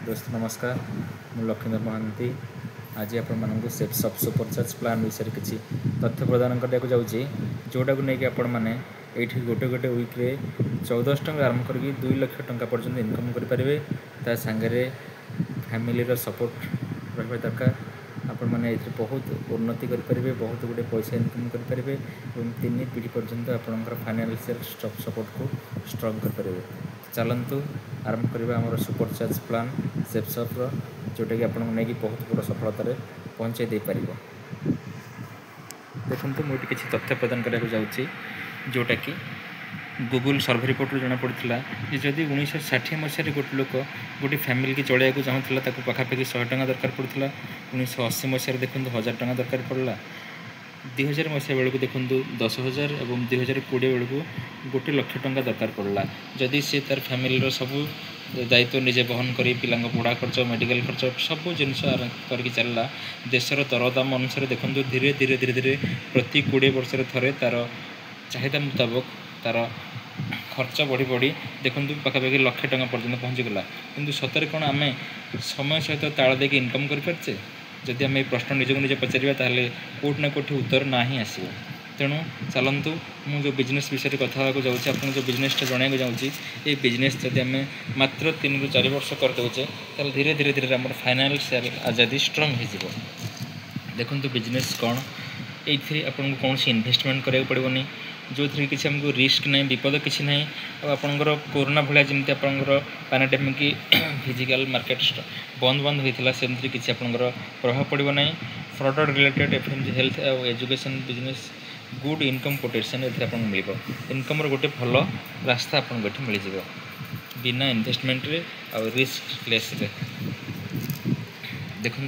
दोस्त नमस्कार मु लक्ष्मीधर महांती आज आपण सेप्सअप सुपरचार्ज प्लान विषय किसी तथ्य प्रदान करने जाऊँगी जोटा को लेकिन आपण मैंने ये गोटे गोटे वीक्रे 1400 टଙ୍କା आरंभ करके 2 लाख टଙ୍କା पर्यंत इनकम करेंगे सांगे फैमिली सपोर्ट रहा दरकार आपण मैंने ये बहुत उन्नति करेंगे बहुत गुटे पैसा इनकम करेंगे और 3 पीढ़ी पर्यंत आपंकर फाइनेंशियल सपोर्ट को स्ट्रंग करेंगे चलतु आरंभ करवा आम सुपरचार्ज प्लान सेप्सअप जोटा कि आपको नहीं बहुत बड़ सफलतार पहुँचे दे पार देखो मुझे किसी तथ्य प्रदान करने जाऊँगी जोटा कि गूगल सर्वे रिपोर्ट जना पड़ा जदि 1960 मसीह गोटे लोक गोटे फैमिली की चलैया चाहूला पाखापाखि 100 टଙ୍କା दरकार पड़ा 1980 मसीह देखो 1000 टଙ୍କା दरकार पड़ा 2000 मसीहा बेलू देखूँ 10,000 और 2020 बेलू 1 लाख टଙ୍କା दरकार पड़ा जदि सी तार फैमिली सब दायित्व निजे बहन कर पिला पढ़ा खर्च मेडिकल खर्च सब जिनस करके चलला देशर दरदाम अनुसार देखूँ धीरे धीरे धीरे धीरे प्रति 20 वर्ष थे तार चाहिदा मुताबक तार खर्च बढ़ी बढ़ी देखूँ पाखापाखि लाख टଙ୍କା पर्यटन पहुँचीगला किंतु सतरे कौन आम समय सहित ताल दे इनकम करें जदि आम प्रश्न निजक निजे पचार ताले कौट ना कौट उत्तर ना ही आसो तेणु चलतु मुझे बिजनेस विषय कथा जाऊँ आपको जो बिजनेसटा जनवाक जाऊँगी ये बिजनेस जब आम मात्र 3 ରୁ 4 वर्ष करदे ताल धीरे धीरे धीरे आम फाइनान्शियल आजादी स्ट्रंग हो देखूँ बिजनेस कौन ये आपको कौन इन्वेस्टमेंट कराया पड़ोनी जो थी किसी आमको रिस्क ना विपद किसी ना आपंकर कोरोना भाया जमी आपंकर पैंडेमिक फिजिकल मार्केट बंद बंद होता सेमती किसी आपंकर प्रभाव पड़ो ना फ्रॉड रिलेटेड एफएमजी हेल्थ और education business good income potential ये मिल इनकम गोटे भल रास्ता आपको मिल बिना इन्वेस्टमेंट और रिस्क लेस देखु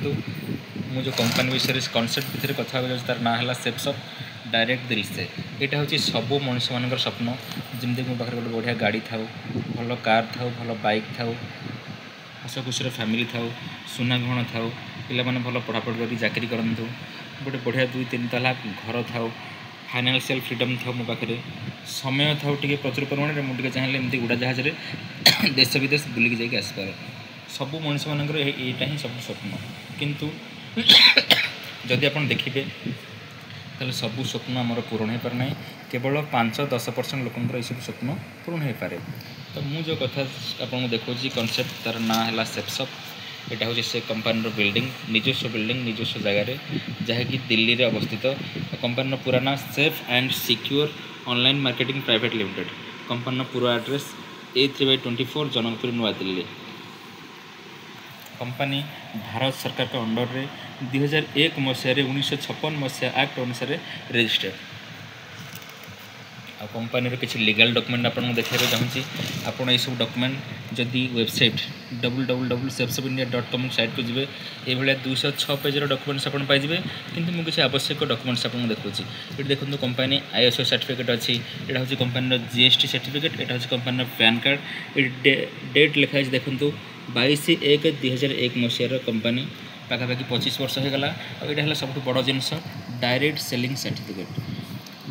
मुझे कंपनी विषय कॉन्सेप्ट भितर कथा तार ना है सेप्सअप डायरेक्ट दिल से यहाँ हूँ सब मनुष्य मान स्वप्न जमी मो पाखे गोटे बढ़िया गाड़ी था भल कार था भल बाइक था हस खुशी फैमिली था सुना गहना था पे भल पढ़ापढ़ी कर चाकरी करूँ गोटे बढ़िया 2-3 तला घर था फाइनेंशियल फ्रीडम था मो पाखे समय था प्रचुर परिमाण में मुझे चाहिए एमती उड़ा जहाज देश विदेश बुलिक जाकि आसपार सब मनुष्य मान यहाँ ही सब स्वप्न किंतु जदि आप देखिए ताले सब स्वप्न आमर पूरण हो पारना केवल 5-10% लोकंर ये सब स्वप्न पूरण हो पारे तो मुझे कथा आपको देखा कॉन्सेप्ट तार ना है सेप्सअप यहाँ हूँ से कंपानी बिल्डिंग निजस्व बिल्डिंग निजस्व जगार जहाँकि दिल्ली रे अवस्थित कंपानी पूरा ना safe and secure online marketing private limited company पूरा एड्रेस A3/24 जनकपुर नवा दिल्ली कंपानी भारत सरकार के अंडर रे 2001 मसीह 1956 मसीहा एक्ट अनुसार रजिस्टर्ड आ कंपानी किसी लीगल डॉक्यूमेंट आपको देखा चाहूँगी आपड़ ये सब डॉक्यूमेंट जदि वेबसाइट www.sepsupindia.com साइट को जी ये 206 पेजर डॉक्यूमेंट्स आप पाइबे किंतु मुझे किसी आवश्यक डॉक्यूमेंट्स आपको देखुची ये देखो कंपानी ISO सर्टिफिकेट अच्छी यहाँ हूँ कंपानी GST सर्टिफिकेट यहाँ हूँ कंपानी पैन कार्ड ये डेट लिखाई देखूँ 22/1/2001 मसीहार कंपानी पाखापाखि 25 वर्ष हो गला और यहाँ सब बड़ जिनस direct selling certificate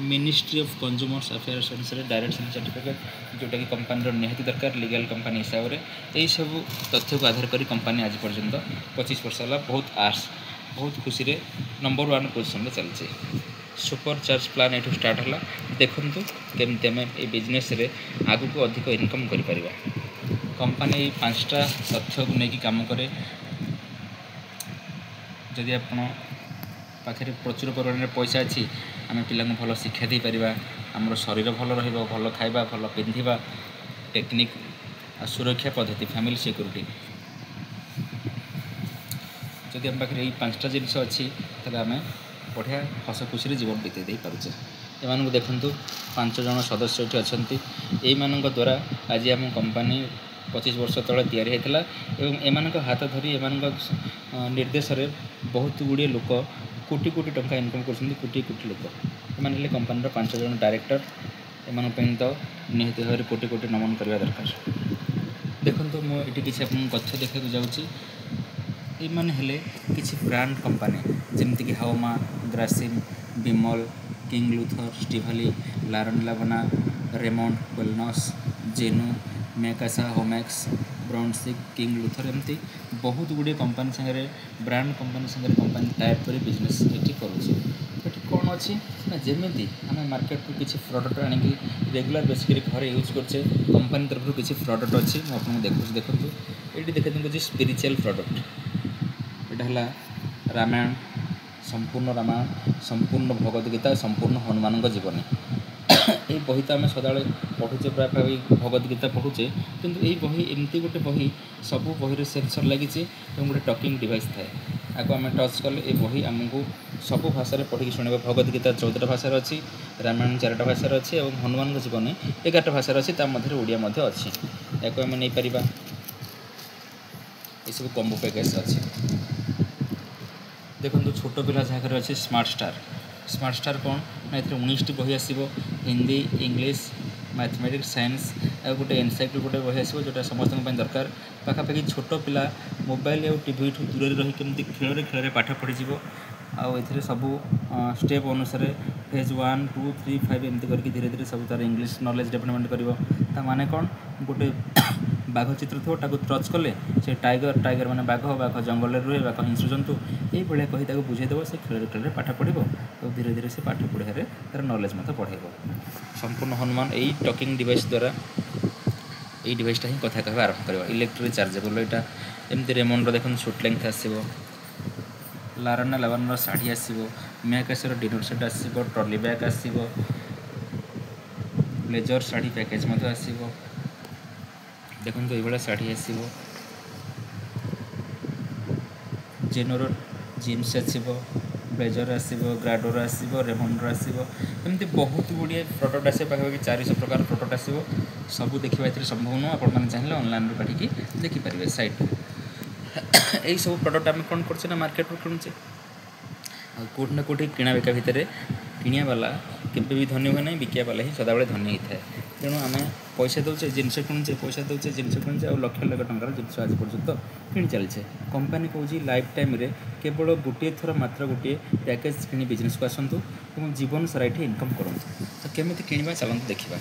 ministry of consumers affairs अनुसार डायरेक्ट सेलिंग सर्टिफिकेट जोटा कि कंपानी निहाती दरकार लीगल कंपानी हिसाब से यही सब तथ्य को आधार कर कंपानी आज पर्यंत 25 वर्ष है बहुत खुशी रे नंबर 1 पोजिशन में चलती सुपर चार्ज प्लान ये स्टार्ट है देखु केमती आम ये बिजनेस रे आगु को अधिक इनकम कर कंपानी 5टा तथ्य को लेकिन काम करे जदि आप पाखे प्रचुर परिमाण में पैसा अच्छी आम पिला भल शिक्षा दे पार आमर शरीर भल भल खाइबा भल पिंधा टेक्निक सुरक्षा पद्धति फैमिली सिक्योरिटी जदि आम पाखे 5टा जिनस अच्छी आम बढ़िया हस खुशी जीवन बीते पारे एम देखूँ 5 जन सदस्य ये अच्छा यही द्वारा आज आम कंपानी 25 वर्ष तले तैयारी होता एम हाथ धरी एम निर्देश में बहुत गुड़िए लोक कोटी कोटी टंका इनकम कर कोटी कोटी लोक एम कंपानी 5 जन डायरेक्टर एम तो निहत भाव कोटी कोटी नमन करवा दरकार देखो मुझे किसी आपको तथ्य देखा जाऊँगी ये किसी ब्रांड कंपानी जमीक हाउमा ग्रासिम विमल किंग लुथर स्टीभाली लारन लावना रेमंड वेलनस जेनु मैकासा होमैक्स ब्राउनसिक किंग लुथर एमती बहुत गुड़े company Sagar brand company Sagar company type कर बिजनेस ये करुचे ये कौन अच्छी ना जमी आम मार्केट को किसी प्रडक्ट आनिकी रेगुलर बेसिकली घरे यूज करचे कंपनी तरफ किसी प्रडक्ट अच्छी मुझे देखुँ देखूँ ये देखते स्पिरिचुअल प्रडक्ट यहाँ रामायण संपूर्ण भगवद गीता संपूर्ण हनुमान जीवनी ये बही तो आम सदा पढ़ुचे प्राय भगवद गीता पढ़ुचे किंतु ये बही एमती गोटे बही सबू बही सेंसर लगी गोटे टॉकिंग डिवाइस थाए आगे आम टच कले ये बही आमको सबू भाषा पढ़ी शुणा भगवद गीता 14टा भाषा अच्छी रामायण 4टा भाषा अच्छी और हनुमान जीवनी 11टा भाषा अच्छी मध्य ओडिया अच्छी या आम नहीं पार ये सब कम्बो पैकेज अच्छी देखो छोट पिला जहाँ अच्छे स्मार्ट स्टार कौन ना ये 19टी बही आसो हिंदी इंग्लीश मैथमेटिक्स साइंस और गोटे एनसाइक्लोपीडिया गोटे बही आसो जोटा समस्त दरकार पाखापाखि छोट पिला मोबाइल और टीवी ठू दूर रही केमती खेल पाठ पढ़ीज आउ ए सबू स्टेप अनुसार फेज 1 2 3 5 एमती करके धीरे धीरे सब तार इंग्लीश नॉलेज डेवलपमेंट कर माने कौन गोटे बाघ चित्र थो ताको टच कले से टाइगर माने बाघ जंगल रुहे बाघ हिंस्र जंतु ये कही बुझेदेव से खेल पाठ पढ़ो और धीरे धीरे से पाठ पढ़ारे तार नॉलेज मत पढ़ेब संपूर्ण हनुमान यही टॉकिंग डिवाइस द्वारा ये डिवाइसटा ही कथा कहवा आरंभ कर इलेक्ट्रिक चार्जेबल यहाँ एमती रेमंड देखो सुट लेंथ आसो लाराना लावान शाढ़ी आसो मैकासर डिनर सेट आसो ट्रॉली बैग आसो ब्लेजर शाढ़ी पैकेज आसो देखो ये शाढ़ी आसो जेनोर जीन्स आसो ब्लेजर आसो ग्राडोर आसो रेमंडर आसो एमती बहुत गुड़िए प्रडक्ट आसे पाखापाखि 400 प्रकार प्रडक्ट आसो सबू देखा ये संभव नुह आपण चाहिए ऑनलाइन काढ़ी देखिपारे साइट यही सब प्रडक्ट आम कौन कर मार्केट रू किणुचे कौट ना कौटी किणा बिका भितर किणिया वाला केवे भी धनी हुए ना बिकिया वाला ही सदाबे धनी होता है तेणु आम पैसा दौचे जिनस किणुचे पैसा दौचे जिनस किणुचे और लक्ष लक्ष टकर जिनस आज पर्यंत किणी चलचे कंपनी कौच लाइफ टाइम रे केवल गोटे थर मात्र गोटे पैकेज कि बिजनेस को आसतु और जीवन सारा ये इनकम करूँ तो केमी किणवा चलते देखा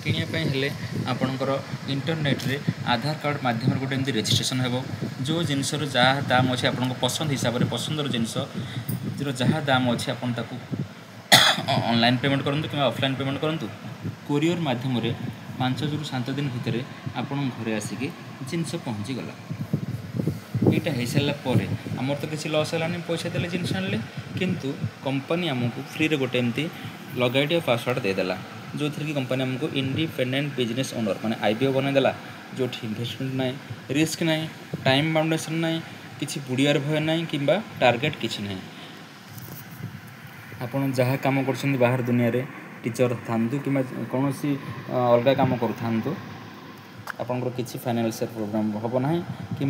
किणापी हेले आपणकर इंटरनेट रे आधार कार्ड माध्यम गोटे एमती रेजिस्ट्रेशन हो जो जिनसर जहाँ दाम अच्छे आप पसंद हिसाब से पसंदर जिनस जहाँ दाम अच्छे आपन ताकू ऑनलाइन पेमेंट करूँ कि ऑफलाइन पेमेंट करूँ कोरियर माध्यम 5 ରୁ 7 दिन भितर आपण घरे आसिक जिनस पहुँची गला यहाँ हो सारापर आमर तो किसी लस है पैसा देले जिनस आनले किंतु कंपनी आमको फ्री रे गोटे एमती लॉगिन और पासवर्ड देदेला जो थी कि कंपनी आमको इंडिपेंडेंट बिजनेस ओनर माने आईबीओ बनईदेला जो इन्वेस्टमेंट ना रिस्क ना टाइम बाउंडेसन ना किसी बुड़ियार भय ना कि टार्गेट किसी ना आपन जहाँ काम कर बाहर दुनिया रे टीचर था कि कौन सी अलग कम करूँ आपंकर किसी फाइनेंशियल प्रोग्राम हम ना कि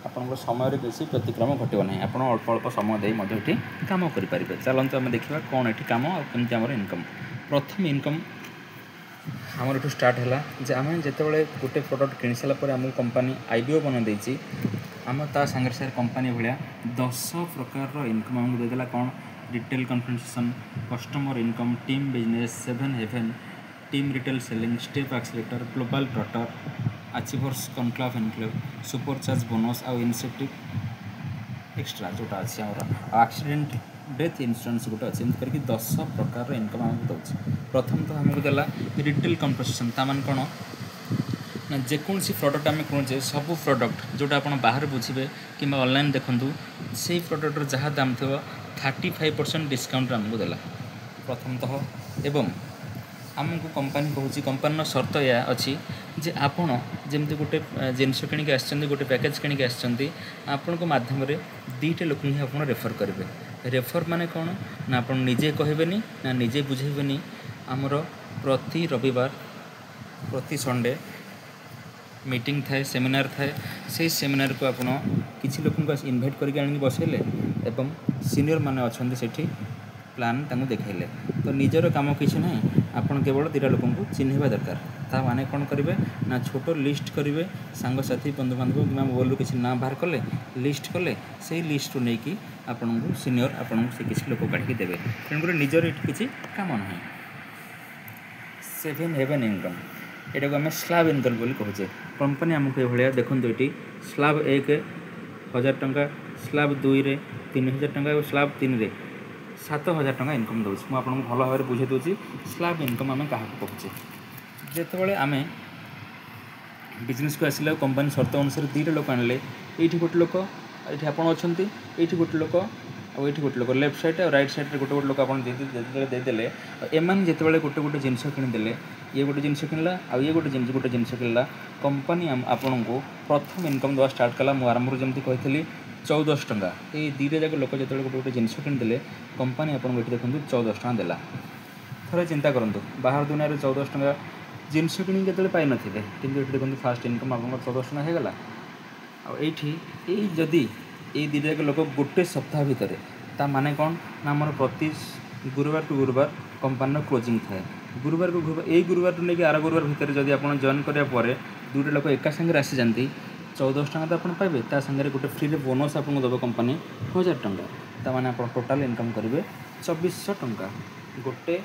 आपंकर समय किसी व्यतिक्रम घटो ना आप अल्प अल्प समय दे कम करें चलते आम देखा कौन ये कम आमती आम इनकम प्रथम इनकम आमर ये स्टार्ट है जे आम जिते गोटे प्रोडक्ट किणी सारापर आमको कंपनी आईबीओ बन देती आम ता सागर सागर कंपनी भाया 10 प्रकार इनकम आमको देदेला कौन रिटेल कन्फरेंसेशन customer income team business 7 heaven team retail selling step accelerator global ट्रटर achievers conclave enclave supercharge bonus आउ इनिशिएटिव एक्स्ट्रा जोटा अच्छी आम एक्सीडेंट डेथ इंश्योरेंस गोटे अच्छे एमती करके 10 प्रकार इनकम आमको दौर प्रथम तो आमको देला रिटेल कन्फरेंसेशन तामान कौन ना जेकोसी प्रडक्ट आम किणुचे सब प्रडक्ट जोटा आप बाहर बुझे कि ऑनलाइन देखूँ से प्रडक्टर जहाँ दाम थो 35% डिस्काउंट आमको देला प्रथमतः एवं आमको कंपनी कहूँ कंपनी शर्त या अच्छी जे आपण जमती गोटे जिनस किणिक आसछन्ती गोटे पैकेज किणिक आसछन्ती आपण को माध्यम रे 2टा लोक ही आप रेफर करेंगे रेफर माने कौन ना आप निजे कहबेनी ना निजे बुझेबेनी आमर प्रति रविवार प्रति संडे मीटिंग थाए सेमिनार थाए से सेमिनार को आपण किसी लोक इनभाइट करके आनिक बसैले एवं सीनियर माने अच्छा सेठी प्लान तांको देखेले तो निजर काम किसी ना आपन केवल 2टा लोक चिन्हवा दरकार ता माने कौन करेंगे ना छोट लिस्ट करेंगे सांगसाथी बंधु बांधव कि मोबाइल किसी ना बाहर कले लिस्ट कले से लिस्ट रू नहीं आपन को सीनियर आपन से किसी लोक काढ़ी देवे तेणुक निजर ये किसी काम ना 7 हेवन इनकम यहाँ को आम स्लाब इनकम बोली कहे कंपनी आमको ये देखो ये स्लाब 1,000 टंका स्लाब 2 रे 3,000 टंका और स्लाब 3 रे 7,000 टंका इनकम दूसरी मुझे आपको भल भाव बुझे दूसरी स्लाब इनकम आम क्या कहे जिते आम बिजनेस को आसिला कंपनी शर्त अनुसार दुईटा लोक आनले ये गोटे लोक ये आप ये गोटे लोक आईटी गोटे लोक लेफ्ट साइड और राइट साइड गोटे गोटे लोक आपदेले एम जिते गोटे गोटे जिनस किणिदेले ये गोटे जिनस किणला आ ये गोटे जिनस किणला कंपनी आपन को प्रथम इनकम देवा स्टार्ट कला मुझे आरंभ जमी कही 1400 टंका ये दुईटा जाक लोक जो गोटे गोटे जिनस किणिदेले कंपनी आपको ये देखो 1400 टंका देला थे चिंता करूँ बाहर दुनिया 1400 टंका जिनस किणी के पाई नथिबे किंतु ये देखो फास्ट इनकम आप 1400 टंका होगला आई जदि ये दुईटा जाक लोक गोटे सप्ताह भितर ता माने कौन ना आम प्रति गुरुवार टू गुरुवार कंपनी क्लोजिंग थाए गुरुवार को गुरुवार टू लेकिन आर गुरुवार भितर जब आप जॉइन कराया दुईटा लोक एका सागर आसी जाती 1400 टंका तो आप पाइबे ता सागर गोटे फ्री बोनस आपको देव कंपनी 1000 टंका ता माने आप टोटाल इनकम करेंगे 2400 टंका गोटे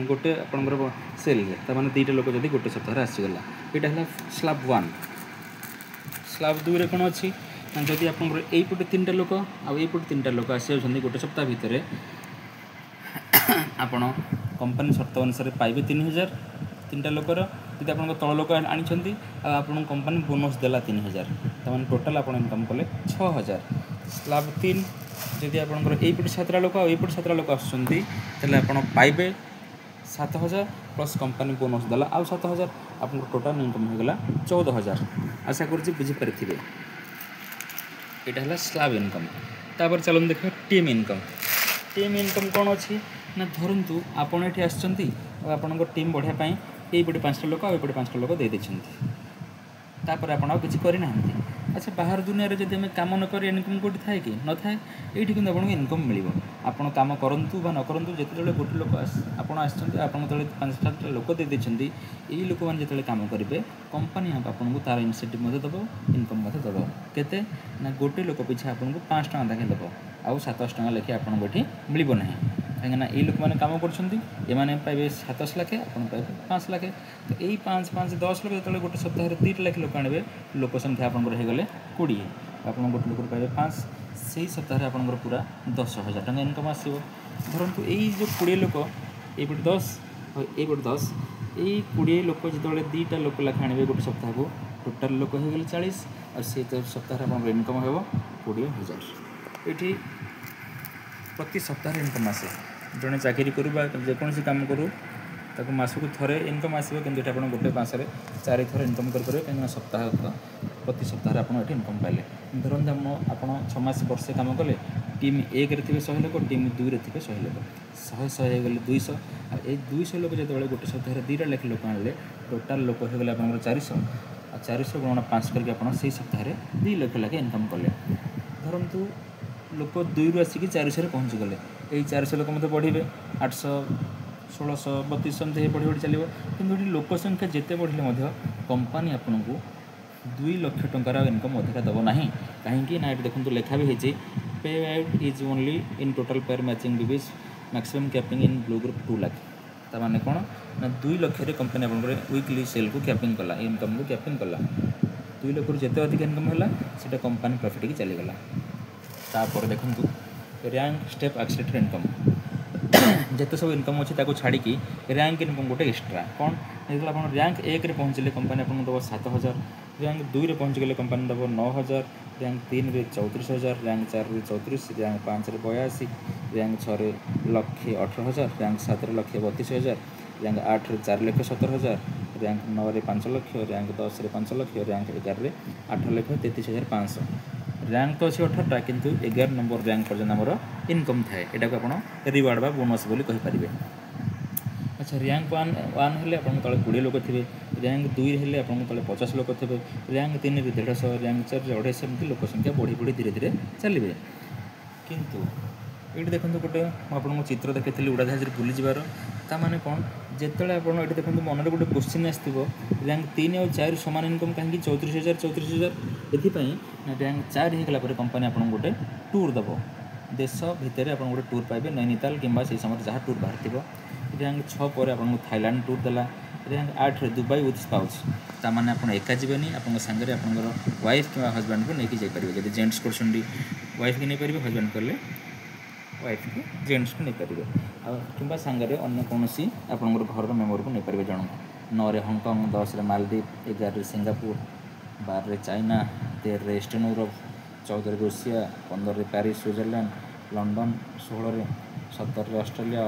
गोटे आपंकर सेल ताने दुईटा लोक जब गोटे सप्ताह आसीगला यहाँ है स्लाब 1 स्लाब 2 रे कौन अच्छी जदि आपंकर यहीपटे 3टा लोक आईपटे 3टा लोक आसी गोटे सप्ताह भितर आपण कंपनी शर्त अनुसार पाइबे 3000 3टा लोकर जब आप तल लोक आनी आपन कंपनी बोनस देला 3000 तमाम टोटाल आप इनकम कले 6000 स्लाब 3 जदि आपंकर यहीपटे 7टा लोक आईपटे 7टा लोक आप पाइबे 7000 प्लस कंपनी बोनस देला आउ 7000 आप टोटाल इनकम होगा 14000 आशा कर बुझीपारे यहाँ है स्लाब इनकम तापर चलो देख टीम इनकम कौन अच्छी ना धरतु आपड़ ये आसपर टीम बढ़ापी यहीपटे 5टा लोक आईपटे 5टा लोक दे तापर आप किसी करना अच्छा बाहर दुनिया रे जब कम न कर इनकम कौट थाए कि न थाए ये कि आपको इनकम मिल आप कम करूँ न करूँ जो गोटे लोक आप 5टा लोक दे यही लोक मैंने जो कम करेंगे कंपनी आपको तार इनसेंटिव देव इनकम देव केते ना गोटे लोक पिछा आपको 5 टंका देखे देव आउ 700 टंका लेखे आपको ये मिलना कहीं ये लोक मैंने कम कर पाइबे 700 लाखे आप पाइबे 5 लाखे तो यही 5 5 10 लोक जो गोटे सप्ताह 2टा लाख लोक आने लोक संख्या आपंकर होगले 20 आप गोटे लोक पाइबे 5 से सप्ताह आपंकर पूरा 10,000 टंका इनकम आसो धरतु यही जो 20 लोक ये 10 ये 10 यही 20 लोक जो 2टा लोक लाख आने गोटे सप्ताह को टोटाल लोक होगले 40 और से सप्ताह आप इनकम हो 20,000 ये प्रति सप्ताह इनकम आसे जड़े चाकरी करूँ जेकोसी कम करूँ ताको मासक थे इनकम आसो कि आप गोटे मासरे 4 थर इनकम करेंगे कहीं सप्ताह प्रति सप्ताह आप इनकम पाइले धरतु आप 6 मास वर्षे कम कले टीम 1 रे थे 100 लोक टीम 2 रे थे 100 लोक 100 होगले 200 और ये 200 लोक जो गोटे सप्ताह 2टा लाख लोक आने टोटाल लोक होगले आप 400 और 400 गुणा 5 करके आप सप्ताह 2 लाख लाखे इनकम कले धरतु लोक 2 रु आसिक 400 पहुँची गले यही 400 लोक मत बढ़े 800 1600 3200 एमती बढ़ी बढ़ी चलो कि लोक संख्या जिते बढ़े कंपनी आपन को 2 लाख टंकार इनकम अधिका दब ना कहीं ना ये देखो लेखा भी होती पे out is only in total pair matching Divi's maximum capping in blue group 2 lakh ताने कौन ना 2 लाख कंपनी आप वीकली सेल को कैपिंग कला इनकम को कैपिंग कला 2 लाख जिते अधिक इनकम है सीटा कंपनी प्रॉफिट की चलीगला तापर देखु रैंक स्टेप एक्सीलेटर इनकम जिते सब इनकम अच्छी ताको छाड़ी रैंक इनकम गोटे एक्सट्रा कौन जो आप रैंक 1 रे पहुँचले कंपनी आपको देव 7,000 रैंक 2 रे पहुँच गले कंपनी देव 9,000 रैंक 3 रे 34,000 रैंक 4 रे 34 रैंक 5 रे 82 रैंक 6 रे 1,18,000 रैंक 7 रे 1,32,000 रैंक 8 रे 4,70,000 रैंक 9 रे 5 लाख रैंक 10 रे 5 लाख रैंक 11 रे 8,33,500 रैंक तो अच्छे 18टा किंतु 11 नंबर रैंक पर्यटन आमर इनकम थाए यहाँ को आप रिवार्ड बा बोनस बोली कहींपारे अच्छा रैंक 1 हेल्ले आप तले 20 लोक थे रैंक 2 हेल्ले आप तले 50 लोक थे रैंक 3 रे 150 रैंक 4 रे 250 एमती लोक संख्या बढ़ी बढ़ी धीरे धीरे चलिए किंतु ये देखो गोटे मुझे चित्र देखी उड़ाजाहाज बुली जबार ताने कौन जिते आप ये देखो मन गोटे क्वेश्चन आसो रैंक 3 और 4 सामान इनकम कहीं 34,000 ये रैंक 4 होगला कंपनी आपको गोटे टूर दब देश भितर आप गोटे टूर पाइबे नैनीताल कि से समय जहाँ टूर बाहर रैंक 6 पर आपको थाईलैंड टूर देला रैंक 8 रे दुबई विथ स्पाउस ताने आप एका जीवेनि आप सांगे आपंकर वाइफ कि हजबैंड को लेकिन जापर जब जेंट्स कर वाइफ की नहीं पारे हजबैंड कले वाइफ को जेंट्स को नहीं पारे कि सांगे अगर कौन आपंकर घर मेम्बर को नहीं पारे जन 9 रे हांगकांग 10 रे मालदीव 11 रे सिंगापुर 12 रे चाइना 13 रे ईस्टर्न यूरोप 14 रे रूसिया 15 रे पेरिस स्विट्जरलैंड लंडन 16 रे 17 रे ऑस्ट्रेलिया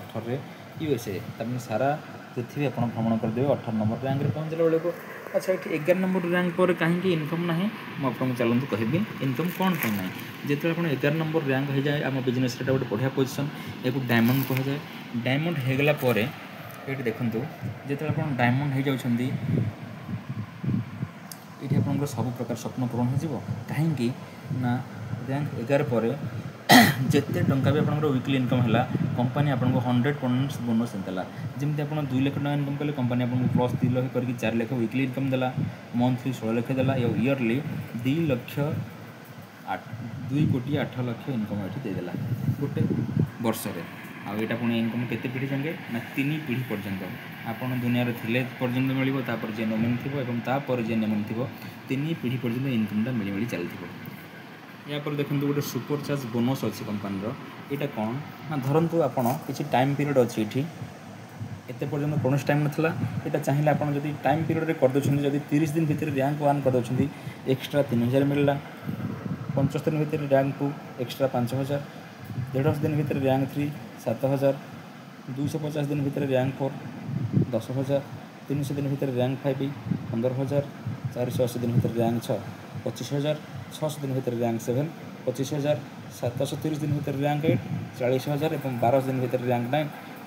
18 रे यूएसए तमें सारा पृथ्वी आप भ्रमण करदे 18 नंबर रैंक रे पहुँचला बेले को अच्छा ये 11 नंबर रैंक पर कहीं इनकम ना मुझे चलते कहबी इनकम कौन पर ना जिते आप 11 नंबर रैंक हो जाए आम बिजनेस गोटे बढ़िया पोजिशन एक डायमंड कह जाए डायमंड होगला ये देखूँ जिते आप डायमंड हो जाती ये आप सब प्रकार स्वप्न पूरण हो कहीं ना रैंक 11 पर जिते टंका भी आप वीकली इनकम है कंपनी आपको 100% बोनस देला जमी आप 2 लाख टका इनकम कले कंपनी आपको प्लस 2 लाख करके 4 लाख वीकली इनकम देला मंथली 16 लाख देला इयरली 2 कोटी 8 लाख इनकम ये देदेला गोटे वर्ष आईटा पुणी इनकम केते पीढ़ी जाए ना 3 पीढ़ी पर्यंत आपड़ दुनिया थे पर्यंत मिले तापर जे नोमिन थी और जे नोमिन थी 3 पीढ़ी पर्यंत इनकमटा मिली मिली चलती या पर देखो गोटे सुपर चार्ज बोनस अच्छी कंपानी यहाँ कौन ना धरतु आप किसी टाइम पीरियड अच्छी ये एत पर्यटन कौन टाइम नाला यहाँ चाहिए आप टाइम पीरियड करदे जब 30 दिन भितर रैंक 1 करदे एक्सट्रा 3000 मिलला 75 दिन भितर रैंक 2 एक्सट्रा 5000 150 दिन भितर रैंक 3 7000 250 दिन भितर रैंक 4 10000 300 दिन भितर रैंक 5 15000 480 दिन भितर रैंक 6 25000 600 दिन भितर रैंक 7 25000 730 दिन भितर रैंक 8 40000 और 12 दिन भितर रैंक 9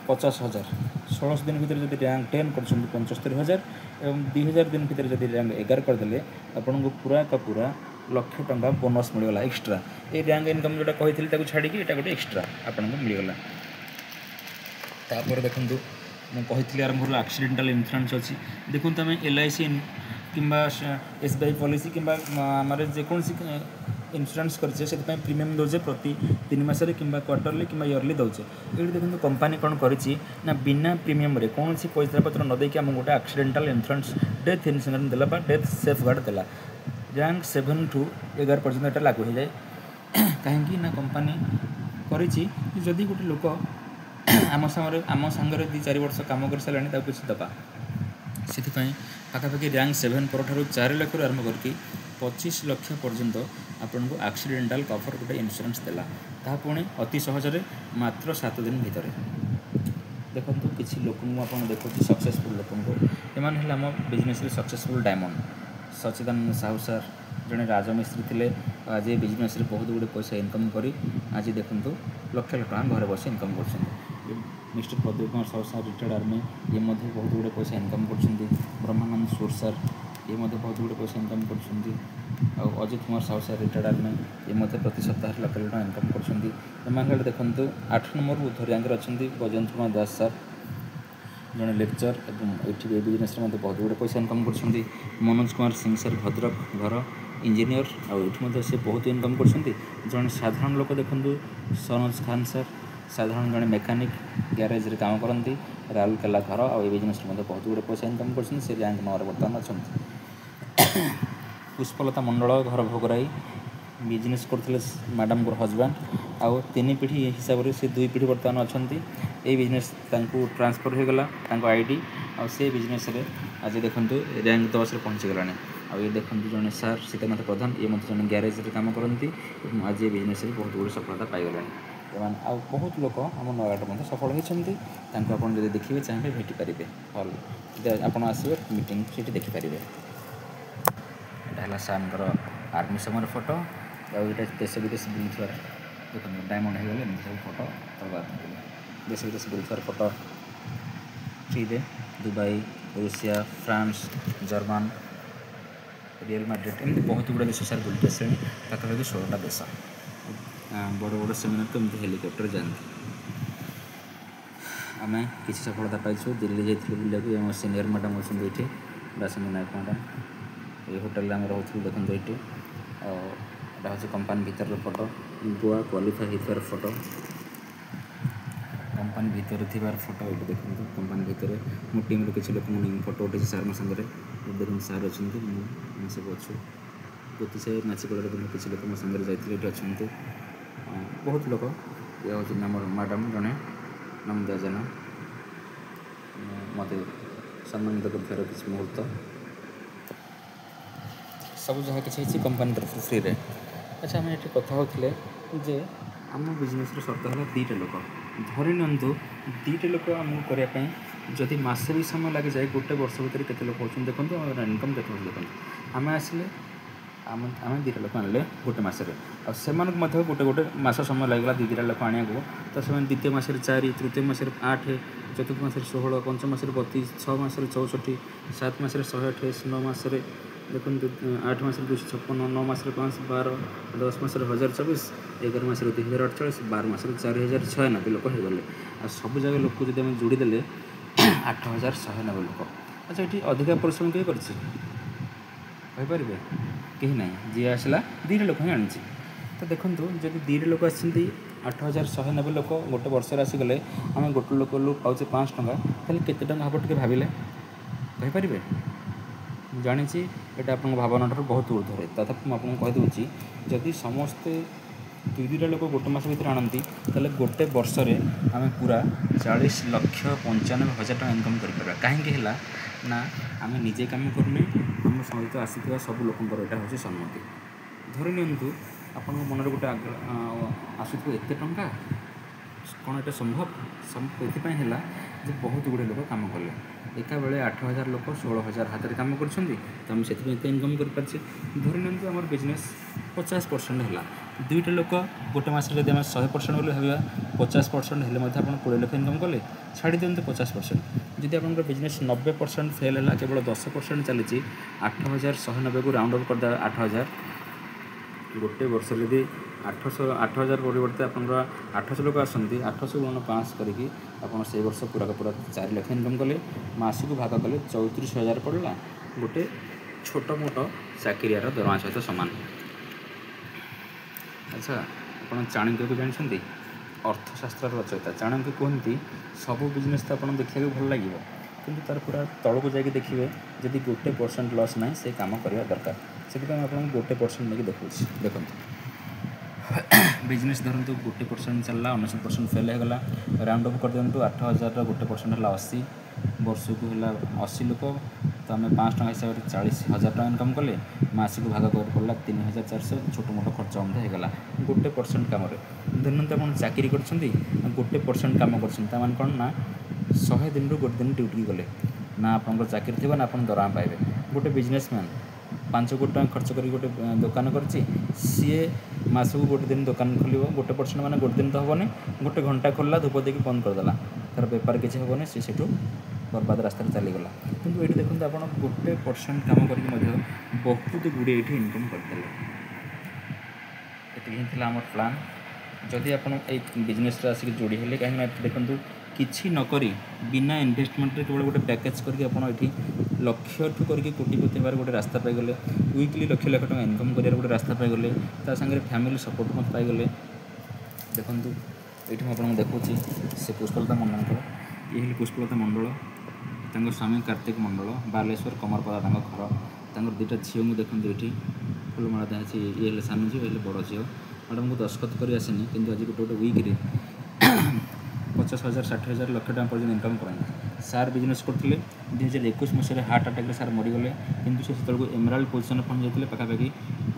50000 16 दिन भितर जब रैंक 10 कर 75000 और 2000 दिन भितर जब रैंक 11 करदे आपको पूरा का पूरा लक्ष टंका बोनस मिलगला एक्स्ट्रा ये रैंक इनकम जोटा कही छाड़ी ये गोटे एक्स्ट्रा आपको मिलगला तापर देखूँ मुझे आरंभ एक्सीडेंटल इन्शुरांस अच्छी देखो आम LIC कि SBI पॉलिसी कि आम जेकोसी इन्शुरांस करछे से प्रीमियम दौचे प्रति 3 मासरे कि क्वार्टरली कि इयरली दौचे ये देखो कंपनी कौन करी ना बिना प्रीमियम रे कौन सी पैसा पत्र न देकी आम गोटे एक्सीडेंटल इन्शुरांस डेथ इन्शुरांस देला डेथ सेफ गार्ड देला रैंक 7 to 11 पर्यटन यहाँ लागू हो जाए कहीं ना कंपनी करी जदि गोटे लोक आम सांगे 2-4 वर्ष कम कर सारे किसी दबा से पाखापाखि रैंक 7 पर 4 लाख आरंभ करके 25 लाख पर्यंत आपको एक्सीडेंटल कवर गोटे इन्शुरांस देला ता पुणी अति सहजरे मात्र 7 दिन भितर देखो किसी लोक देखो सक्सेसफुल लोक एम आम business successful diamond Sachidanand Sahu sir जड़े राजमिस्त्री थे आज बिजनेस बहुत गुड़े पैसा इनकम करी आज देखूँ लक्ष लक्ष टका घर बस इनकम कर mister Pradeep Kumar Sahu sir retired army ये बहुत गुड़े पैसा इनकम कर ब्रह्मानंद सुर सर ये बहुत गुड़े पैसा इनकम कर Ajit Kumar Sahu sir retired army ये प्रति सप्ताह लक्ष लक्ष टका इनकम कर देखो 8 नंबर उर्ध रैंक अच्छा गजेन्द्र कुमार दास सर जड़े लेक्चर ये बिजनेस बहुत गुड़े पैसा इनकम कर मनोज कुमार सिंह सर भद्रक घर इंजीनियर आठ से बहुत इनकम कर जड़े साधारण लोक देखो सनोज खान सर साधारण जड़े मेकानिक ग्यारेज रे काम करती राउरकेला घर और बिजनेस बहुत गुड़े पैसा इनकम कर रैंक 9 बर्तमान अच्छा पुष्पलता मंडल घर भोगराई बिजनेस करते मैडम को हजबैंड आउ 3 पीढ़ी हिसाब से 2 पीढ़ी बर्तमान अच्छा ये बिजनेस ट्रांसफर हो गला आईडी आ से बिजनेस रे आज देखो रैंक 10 पहुँची गला आ ये देखो जड़े सार सीतानाथ प्रधान ये जड़े ग्यारेज रे काम करती आज ये बिजनेस रे बहुत गुड़े सफलता पाईगला आ बहुत लोक आम नयागढ़ सफल होती आप देखिए चाहिए भेटिपारे हल आप आसवे मीटिंग से देखिपारे यहाँ सार आर्मी समय फोटो आईटा देश विदेश बुलूर देखो डायमंड हो गले सब फोटो देश विदेश बुलूर फोटो फ्री दुबई रूसिया फ्रांस जर्मन रियल मैड्रिड एमती बहुत गुड़ा देश सार बुलते आसे पाखापाखि 16टा देश बड़ बड़ सेमिनार तो एमती हेलिकप्टर जाती आम किसी सफलता पाइछू दिल्ली जाइए बुलाक सीनियर मैडम अच्छा ये दासंदी नायक मैडम ये होटेल आम रोलु देखते ये हूँ कंपानी भीतर फोटो गोवा क्वालिफाई होतार फोटो कंपानी भितर थिबार फोटो ये देखो कंपानी भितर मो टीम किसी लोक फोटो उठे सार सागर देखो सार अच्छा सब अच्छे गोटी से नाचिकोड़ किसी लोक मो सागर जाते अच्छा बहुत लोक ये हूँ आम मैडम जड़े नमिता जेना मत सम्मानित कर किसी मुहूर्त सब जहाँ किसी कंपानी तरफ फ्री रे। अच्छा आम ये कथा होते जे आम बिजनेस सर्त है दीटा लोक धरी नियंतु दीटा लोक आमको करने जदि मसे भी समय लगे जाए गोटे वर्ष भर के लोक होती देखो इनकम देखो देखो आम आसिले आम दीटा लोक आने गोटे मसरे आसे गोटे गोटे मस समय लगेगा दीटा लोक आने को तो से द्वितीय मसरे 4 तृतीय मसरे 8 चतुर्थ मसरे 16 पंचम मसरे 32 6 मसरे 64 7 मसरे 128 9 मसरे देखो 8 मसरे 256 9 मसरे 512 10 मसरे 1024 11 मसरे 2048 12 मसरे 4096 लोक हो गले आ सब जगह लोक जब आम जोड़ीदे 8190 लोक। अच्छा ये अधिका परिश्रम किए करें कहीं ना जी आसला दीटा लोक ही आनी तो देखो जब दीटा लोक आसती 8190 लोक गोटे वर्ष आसीगले आम गोटे लोक पाचे 5 टंका ताले केते टंका हम टे भाविले कहींपारे जानी यहाँ आप भावना बहुत ऊर्धे तथापि मुझे कहीदे जदि समस्ते दुईटा लोक गोटे मस भर आनती तेल गोटे वर्ष आम पूरा 40,95,000 टका इनकम कर कहीं ना आम निजे कम करने आम सहित आसी सब लोकर यहाँ हूँ सम्मति धरी नियंतु आपण मन गोटे आसुव एत टंका कौन ये संभव ये बहुत गुड़े लोक कम कले एका बेले 8,000 लोक 16,000 हाथ में कम कर इनकम कर धरी नियंतु आम बिजनेस 50% है दुईटा लोक गोटे मस जब 100% बोले भाव 50% हेल्ले आप 20 लाख इनकम कले छाड़ी दिखाते 50% जब आप बिजनेस 90% फेल है केवल 10% चली 8,190 को राउंड अप करदे 8,000 गोटे वर्ष यदि 8,000 परिवर्ते आप 800 लोक आसती 800 गुणन 5 करके आपड़ से वर्ष पूरा का पूरा 4 लाख इनकम कले मास को भाग कले 34,000 पड़ला गोटे छोट मोट चाकरियार दरमा सहित सामान। अच्छा आप चाणक्य को जानते अर्थशास्त्र रचयिता चाणक्य कहते सब बिजनेस तो आप देखा भल लगे कि तार पूरा तौक जाकि देखिए जदि गोटे % लस ना से काम करवा दरकार से आप गोटे % नहीं देखो बिजनेस धरतु गोटे % चलला 99% फेल होगा राउंड अप कर दिंतु 8,000 गोटे % है 80 वर्ष को है 80 लोक तो आम 5 टका हिसाब से 40,000 टका इनकम कले मास को भाग कर पड़ा 3,400 छोट मोट खर्च होगा गोटे % कम धरत आप चाकरी कर गोटे % कम कर कौन ना 100 दिन रू गोटे दिन ड्यूटी गले ना आप चाकरी थी ना आप दरमा पाइबे गोटे बिजनेसमैन 5 कोटी टका खर्च कर गोटे दुकान कर सी मास को गोटे दिन दुकान खोल गोटे % मैंने गोटे दिन तो हेनी गोटे घंटा खोलला धूप देकी बंद करदेला तार बेपार किसी हेनी सी से बर्बाद रास्ता चलीगला कितु ये देखते आप गोटे % कम करके बहुत गुड़े ये इनकम करते ये आम प्लान जदि आप बिजनेस आसिक जोड़ी हेले कहीं देखो किसी नक बिना इन्वेस्टमेंट केवल गोटे पैकेज करके आप लक्ष्य ठू करके कोटिपति होबार गोटे रास्ता पाइगले वीकली लक्ष लाख टका इनकम कर गोटे रास्ता पाइगले ता सागर फैमिली सपोर्ट मत पाइगले देखूँ ये मुझे देखुची से पुष्पलता मंडल ये पुष्पलता मंडल स्वामी कार्तिक मंडल बालेश्वर कमरपदा घर दुईटा झील को देखते ये फुलमाला ये सान झील ये बड़ झील मैडम को दस्खत कर आसनी कि आज गोटे गोटे वीक्रे 50,000 60,000 लक्ष टका पर्यटन इनकम करते सार बिजनेस करते 2021 मसीह हार्ट अटैक सार मरीगले किंतु से एमराल्ड पोजिशन फंड जाते पाखापाखि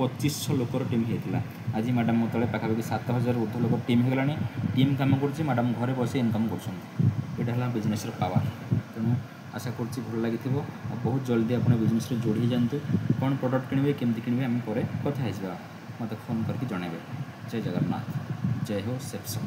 2500 लोकर टीम होता आज मैडम मो तले पाखापाखि 7,000 ऊर्ध लोक टीम होगा टीम कम कर मैडम घरे बस इनकम कर बिजनेस पावर तेणु आशा कर भल लगी बहुत जल्दी आप बिजनेस जोड़ी जातु कौन प्रोडक्ट किणवे केमती किणवे आम पर कथा मत फोन करके जनइबे। जय जगन्नाथ जय हो सेफ्सन।